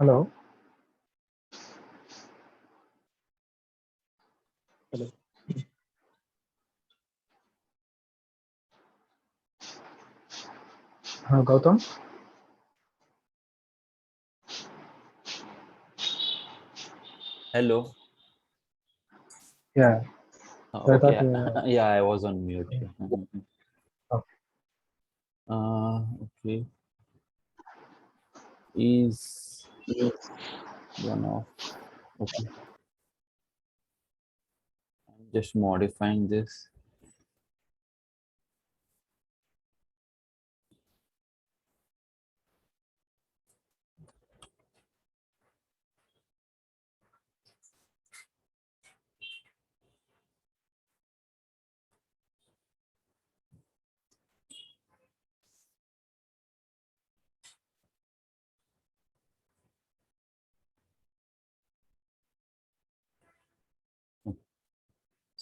Hello. Hello. हाँ Gautam. Hello. या आई Okay. Thought Yeah, I was on mute. okay. Okay. Is one of okay. I'm just modifying this.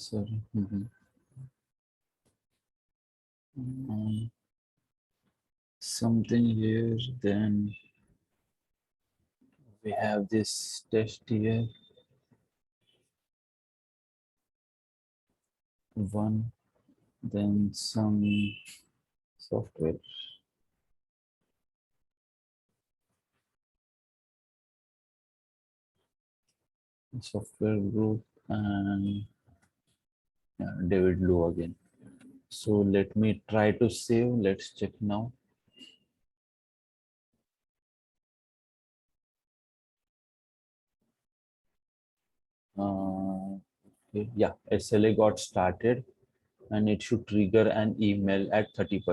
Sorry. Something here. Then we have this test here. One. Then some software. Software group and David Lu again. So let me try to save. Let's check now. Okay. Yeah, SLA got started and it should trigger an email at 30%.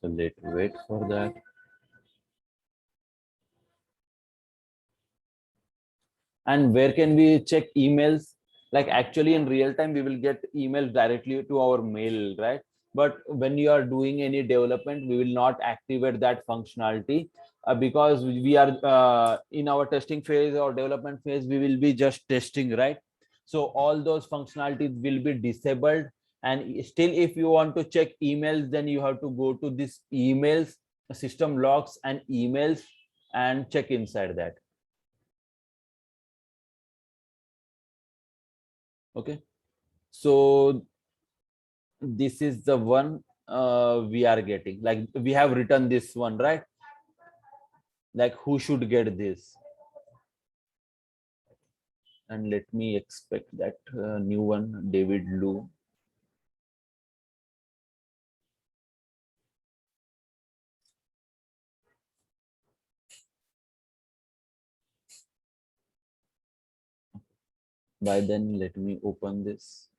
So let's wait for that. And where can we check emails? Like actually in real time, we will get emails directly to our mail, right? But when you are doing any development, we will not activate that functionality because we are in our testing phase or development phase, we will be just testing, right? So all those functionalities will be disabled. And still, if you want to check emails, then you have to go to this emails, system logs and emails and check inside that. Okay. So this is the one we are getting, like we have written this one, right? Like who should get this? And let me expect that new one, David Lu. By then, let me open this.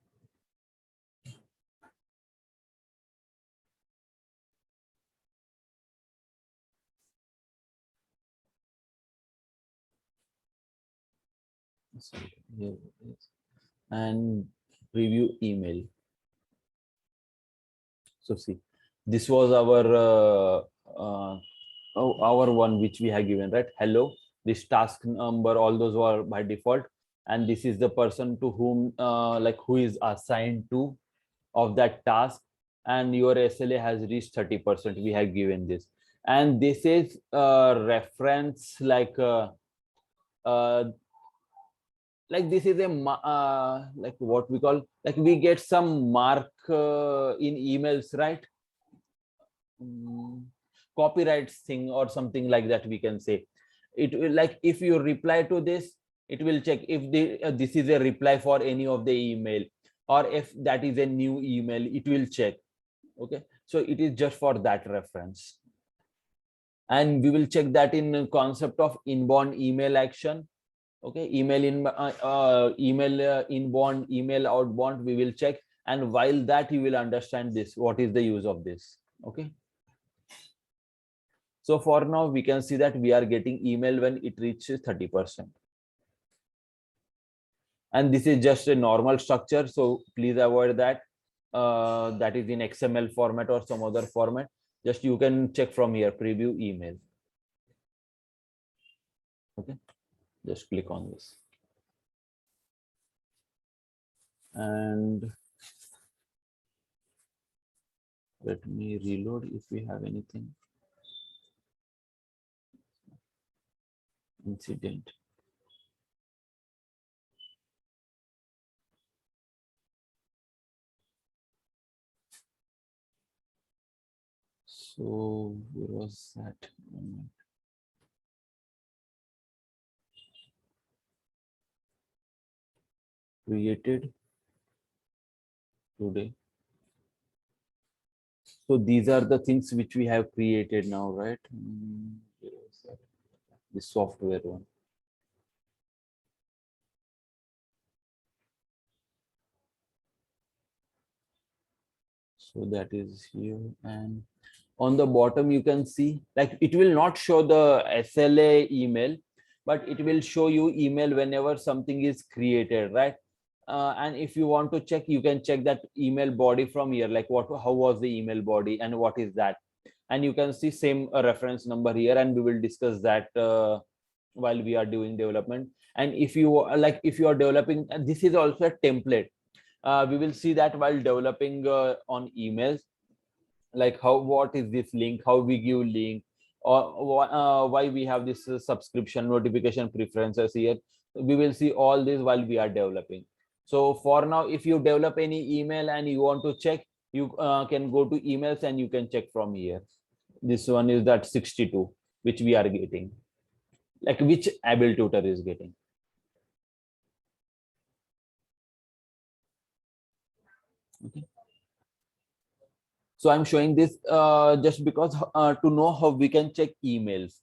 So here it is. And preview email. So see, this was our one which we have given, right? Hello, this task number, all those were by default, and this is the person to whom like who is assigned to of that task, and your SLA has reached 30%. We have given this, and this is reference uh, like this is a like what we call, like we get some mark in emails, right? Copyright thing or something like that, we can say. It will, like if you reply to this, it will check if this is a reply for any of the email, or if that is a new email, it will check. Okay, so it is just for that reference. And we will check that in concept of inbound email action. Okay, email inbound, email outbound, we will check. And while that, you will understand this, what is the use of this. Okay, so for now, we can see that we are getting email when it reaches 30%. And this is just a normal structure, so please avoid that. That is in XML format or some other format. Just you can check from here, preview email. Okay, just click on this. And let me reload if we have anything. incident. So where was that? Created today. So these are the things which we have created now, right? Where was that? The software one. So that is here, and on the bottom you can see, like, it will not show the SLA email, but it will show you email whenever something is created, right? And if you want to check, you can check that email body from here, like how was the email body and what is that, and you can see same reference number here, and we will discuss that while we are doing development. And if you if you are developing, this is also a template. We will see that while developing on emails, like what is this link, how we give link, or why we have this subscription notification preferences here. We will see all this while we are developing. So for now, if you develop any email and you want to check, you can go to emails and you can check from here. This one is that 62 which we are getting, like which able tutor is getting. Okay. So I'm showing this just because to know how we can check emails.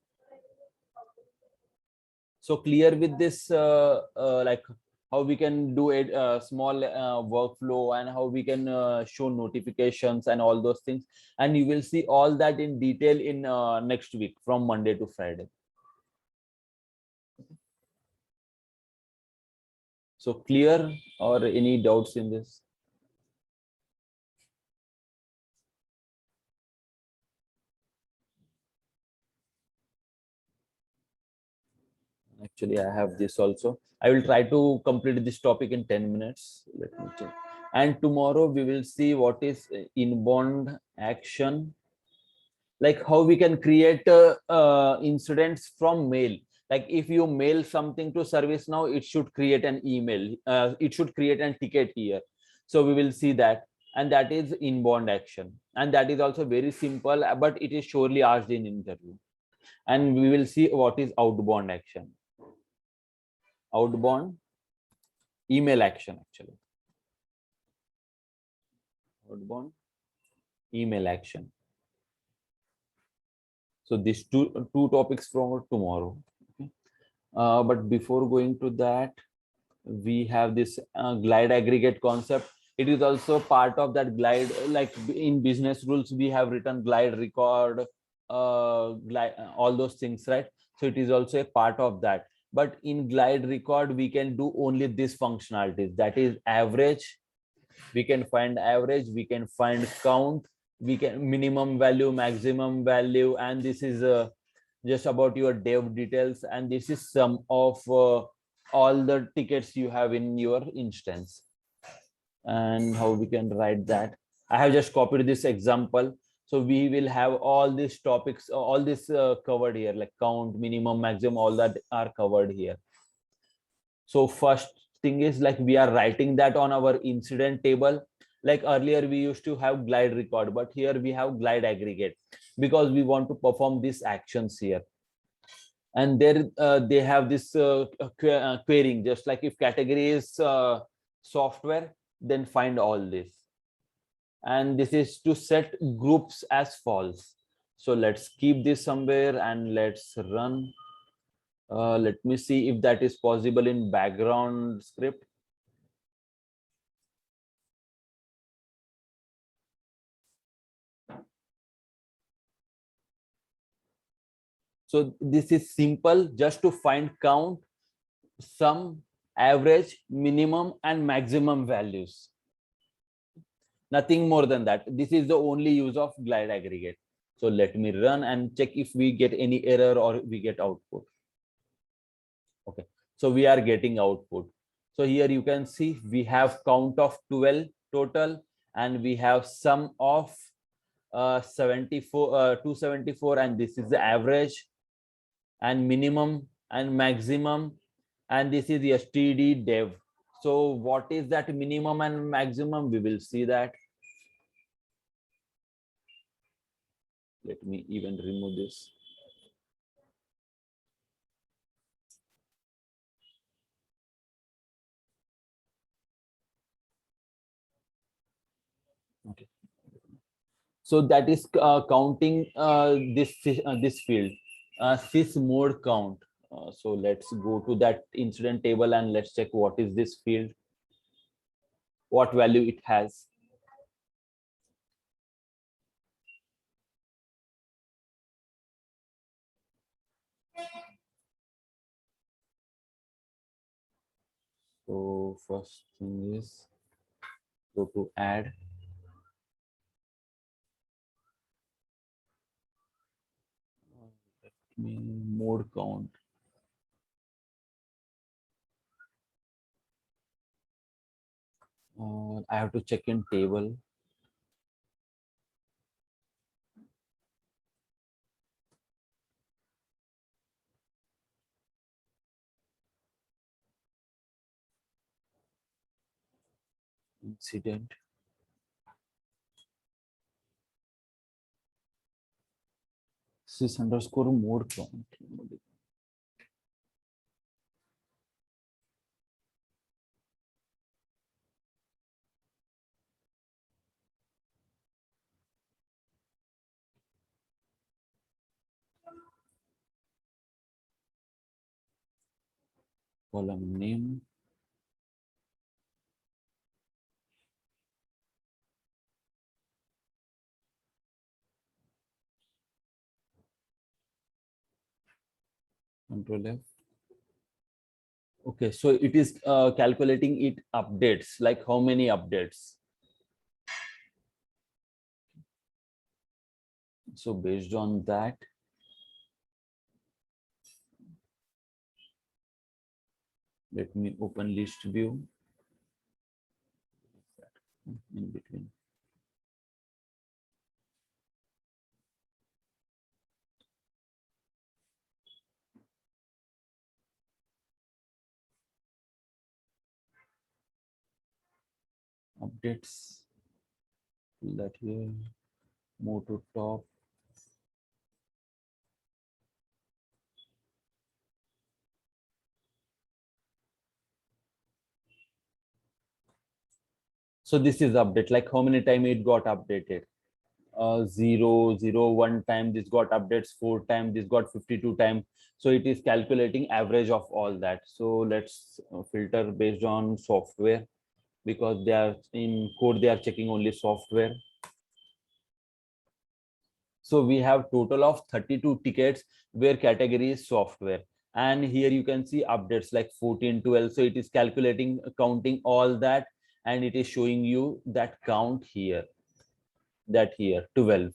So clear with this, like how we can do a small workflow, and how we can show notifications and all those things. And you will see all that in detail in next week from Monday to Friday. So clear, or any doubts in this? Actually, I have this also. I will try to complete this topic in 10 minutes. Let me check. And tomorrow we will see what is inbound action, like how we can create incidents from mail. Like if you mail something to ServiceNow, it should create an email. It should create a ticket here. So we will see that. And that is inbound action. And that is also very simple, but it is surely asked in interview. And we will see what is outbound action. Outbound email action, actually. Outbound email action. So these two topics from tomorrow. Okay. But before going to that, we have this glide aggregate concept. It is also part of that glide. Like in business rules, we have written glide record, glide, all those things, right? So it is also a part of that. But in glide record, we can do only this functionalities. That is average. We can find average. We can find count. We can minimum value, maximum value, and this is just about your dev details. And this is some of all the tickets you have in your instance, and how we can write that. I have just copied this example. So we will have all these topics, all this covered here, like count, minimum, maximum, all that are covered here. So first thing is, like, we are writing that on our incident table. Like earlier we used to have glide record, but here we have glide aggregate, because we want to perform these actions here. And there they have this querying, just like if category is software, then find all this. And this is to set groups as false. So let's keep this somewhere and let's run. Let me see if that is possible in background script. So this is simple, just to find count, sum, average, minimum, and maximum values. Nothing more than that. This is the only use of glide aggregate. So let me run and check if we get any error or we get output. Okay, so we are getting output. So here you can see we have count of 12 total, and we have sum of 274, and this is the average, and minimum and maximum, and this is std dev. So what is that minimum and maximum? We will see that. Let me even remove this. Okay. So that is counting this field, sys mode count. So let's go to that incident table and let's check what is this field, what value it has. So first thing is go to add. Let me mode count. I have to check in table. Incident. Sys underscore mode count. Column name. Control F. Okay, so it is calculating it updates, like how many updates. So based on that, let me open list view in between. Updates, that here, move to top. So this is update, like how many time it got updated. 0, 0, 1 time, this got updates 4 times, this got 52 times. So it is calculating average of all that. So let's filter based on software, because they are in code, they are checking only software. So we have total of 32 tickets where category is software. And here you can see updates like 14, 12. So it is calculating, counting all that, and it is showing you that count here, that here 12.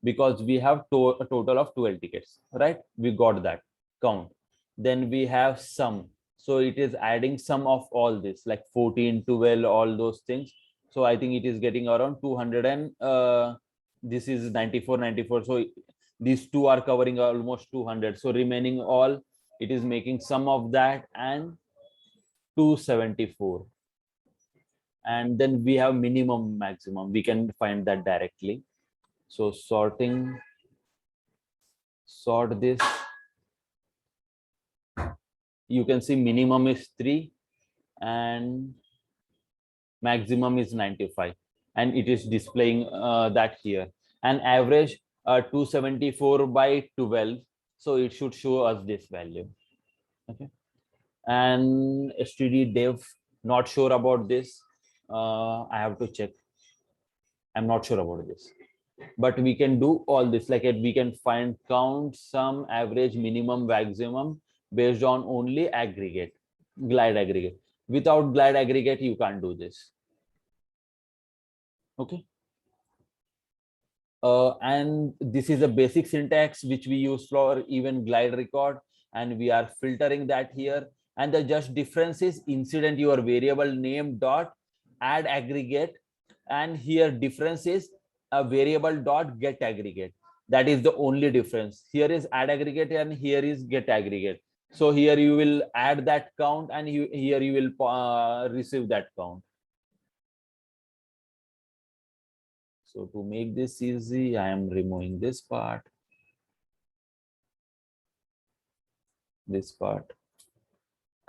Because we have a total of 12 tickets, right? We got that count. Then we have sum. So it is adding sum of all this, like 14, 12, all those things. So I think it is getting around 200 and this is 94, 94. So these two are covering almost 200. So remaining all, it is making sum of that and 274. And then we have minimum, maximum. We can find that directly. So sorting, sort this. You can see minimum is 3 and maximum is 95, and it is displaying that here, and average 274 by 12. So it should show us this value. Okay, and std dev, not sure about this. I have to check. I'm not sure about this, but we can do all this, like we can find count, sum, average, minimum, maximum based on only aggregate, glide aggregate. Without glide aggregate, you can't do this. Okay. And this is a basic syntax which we use for even glide record, and we are filtering that here. And the just difference is incident your variable name dot add aggregate, and here difference is a variable dot get aggregate. That is the only difference. Here is add aggregate and here is get aggregate. So here you will add that count and here you will receive that count. So to make this easy, I am removing this part,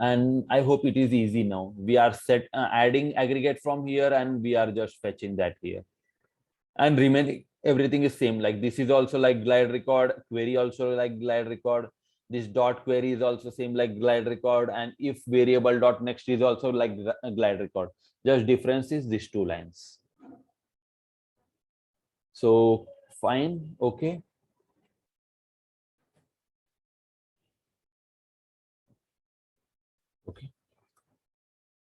and I hope it is easy now. We are adding aggregate from here and we are just fetching that here, and remaining everything is same. Like this is also like glide record, query also like glide record. This dot query is also same like glide record, and if variable dot next is also like glide record. Just difference is these two lines. So fine, okay. Okay.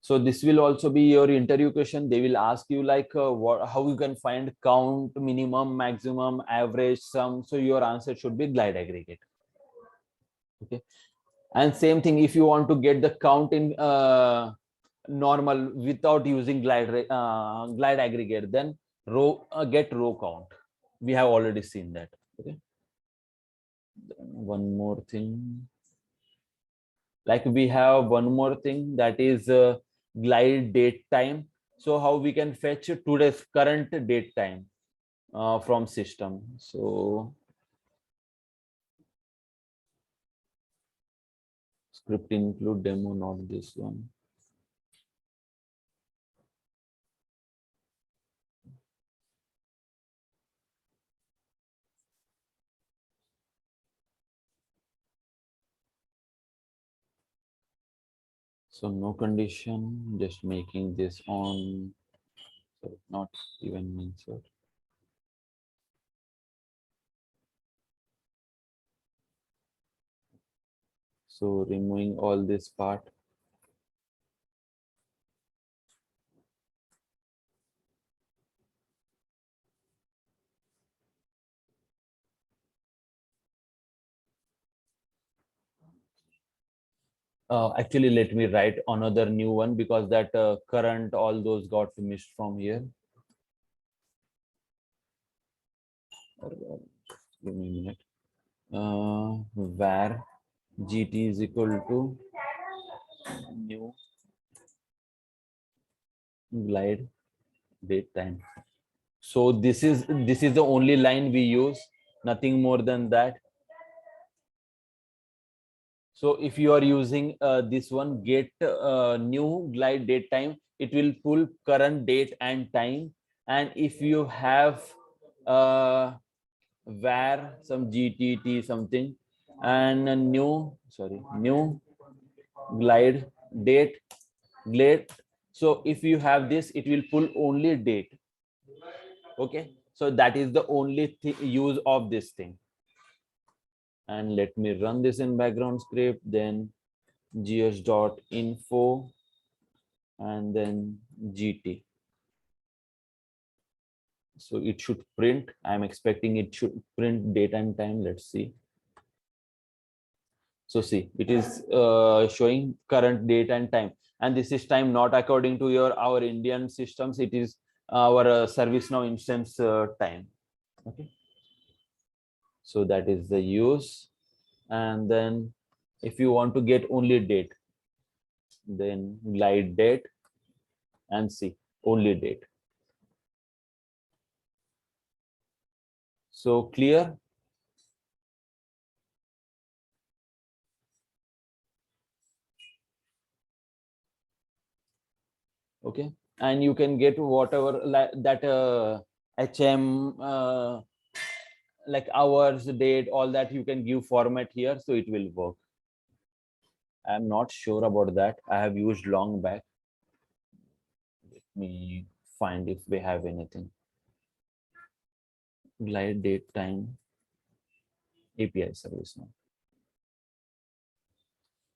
So this will also be your interview question. They will ask you like how you can find count, minimum, maximum, average, sum. So your answer should be glide aggregate. Okay. And same thing, if you want to get the count in normal without using glide aggregate, then get row count. We have already seen that. Okay. One more thing. Like we have one more thing, that is glide date time. So how we can fetch today's current date time from system. So script include demo, not this one. So no condition, just making this on, so not even insert. So removing all this part. Actually, let me write another new one because that current, all those got missed from here. Give me a minute. Var gt is equal to new glide date time. So this is the only line we use, nothing more than that. So if you are using this one, get new glide date time, it will pull current date and time. And if you have var some gtt something and a new glide date glade. So if you have this, it will pull only date. Okay, so that is the only use of this thing. And let me run this in background script, then gs.info and then gt. So it should print, I'm expecting it should print date and time. Let's see. So see, it is showing current date and time, and this is time not according to our Indian systems. It is our ServiceNow instance time. Okay, so that is the use. And then if you want to get only date, then glide date and see only date. So clear? Okay, and you can get whatever that HM like hours, date, all that you can give format here, so it will work. I'm not sure about that. I have used long back. Let me find if we have anything. Glide date time API service now.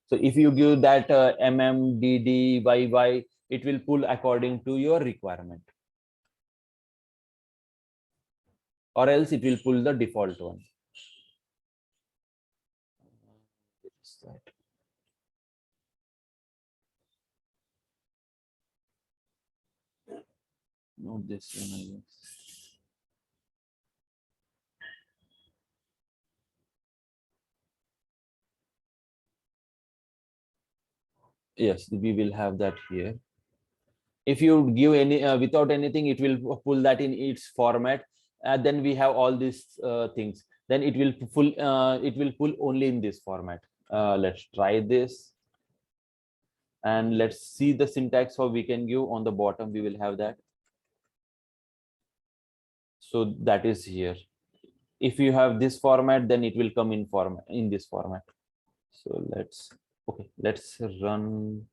So if you give that YY, it will pull according to your requirement, or else it will pull the default one. Not this one, I guess. Yes, we will have that here. If you give any without anything, it will pull that in its format. Then we have all these things. Then it will pull only in this format. Let's try this, and let's see the syntax how we can give. On the bottom we will have that. So that is here. If you have this format, then it will come in format in this format. So let's run.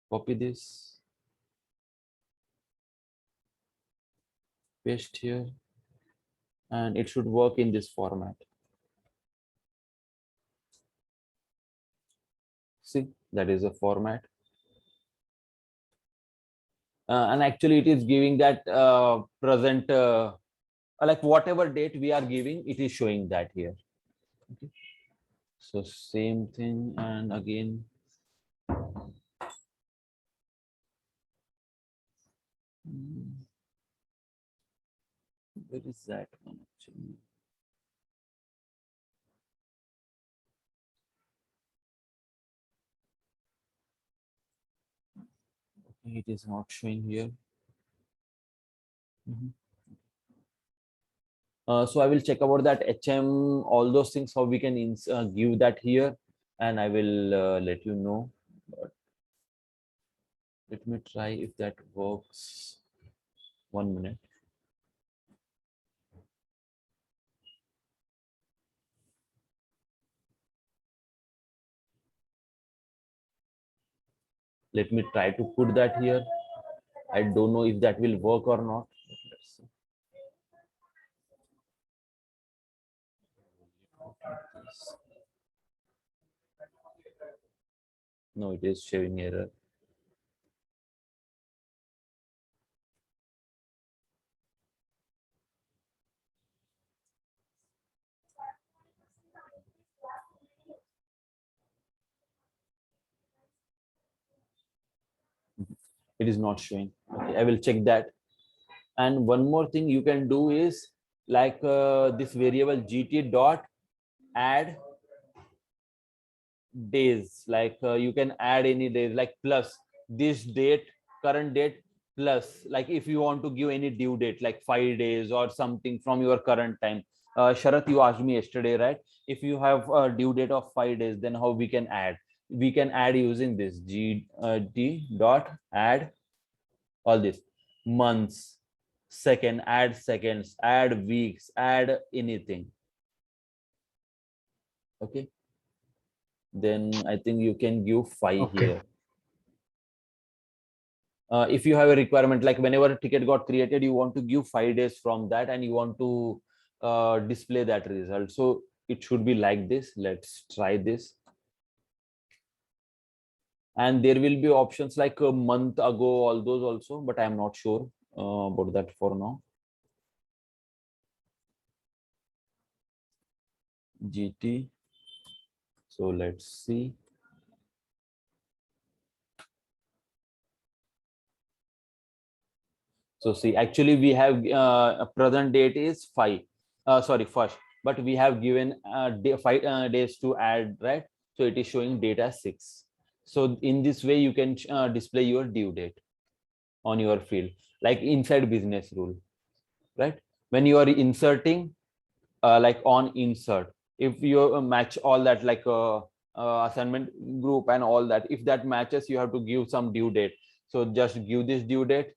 Copy this, paste here, and it should work in this format. See, that is a format. And actually it is giving that present, like whatever date we are giving, it is showing that here. Okay. So same thing, and again, where is that one actually? Okay, it is not showing here. So I will check about that HM, all those things, how we can give that here, and I will let you know. But let me try if that works. 1 minute. Let me try to put that here. I don't know if that will work or not. Let's see. No, it is showing error. It is not showing. Okay, I will check that. And one more thing you can do is like this variable gt dot add days. Like you can add any days, like plus this date, current date, plus like if you want to give any due date like 5 days or something from your current time. Sharath, you asked me yesterday, right? If you have a due date of 5 days, then how we can add? We can add using this gt dot add all this months, second, add seconds, add weeks, add anything. Okay, then I think you can give 5 Okay. here. If you have a requirement, like whenever a ticket got created, you want to give 5 days from that, and you want to display that result. So it should be like this. Let's try this. And there will be options like a month ago, all those also, but I'm not sure about that for now. GT. So let's see. So see, actually we have a present date is 5. Sorry, first, but we have given 5 days to add, right? So it is showing data 6. So in this way, you can display your due date on your field, like inside business rule, right? When you are inserting, like on insert, if you match all that, like assignment group and all that, if that matches, you have to give some due date. So just give this due date,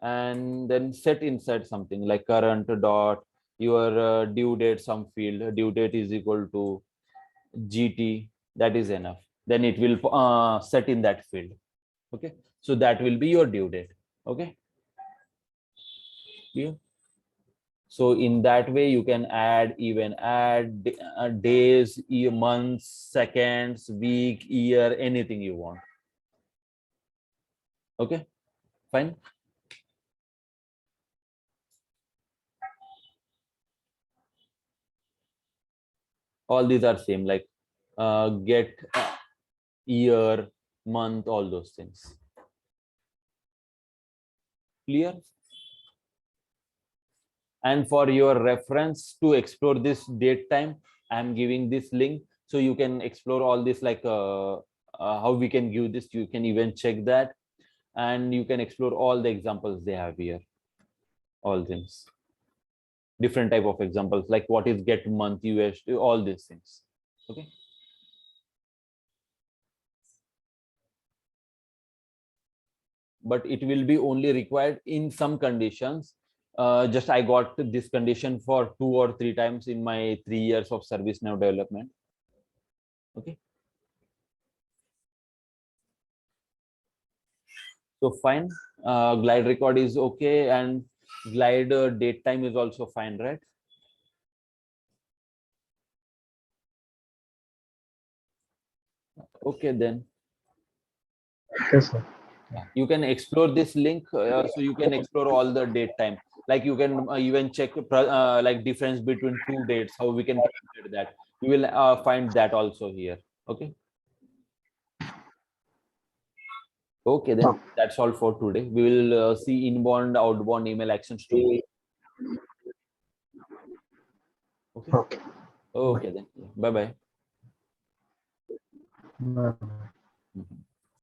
and then set inside something like current dot your due date, some field due date is equal to gt. That is enough. Then it will set in that field. Okay, so that will be your due date. Okay, yeah. So in that way you can add, even add days, year, months, seconds, week, year, anything you want. Okay, fine. All these are same, like get year, month, all those things. Clear? And for your reference to explore this date time, I'm giving this link, so you can explore all this, like how we can give this. You can even check that, and you can explore all the examples they have here, all things, different type of examples, like what is get month, US, all these things. Okay. But it will be only required in some conditions. Just I got this condition for 2 or 3 times in my 3 years of ServiceNow development. Okay. So fine. Glide record is okay, and glide date time is also fine, right? Okay, then Okay, sir. you can explore this link, so you can explore all the date time. Like you can even check like difference between 2 dates, how we can calculate that. You will find that also here. Okay. Okay, then Oh. that's all for today. We will see inbound, outbound email actions tomorrow. Okay. Okay. Okay, then. Bye bye. Bye. Mhm.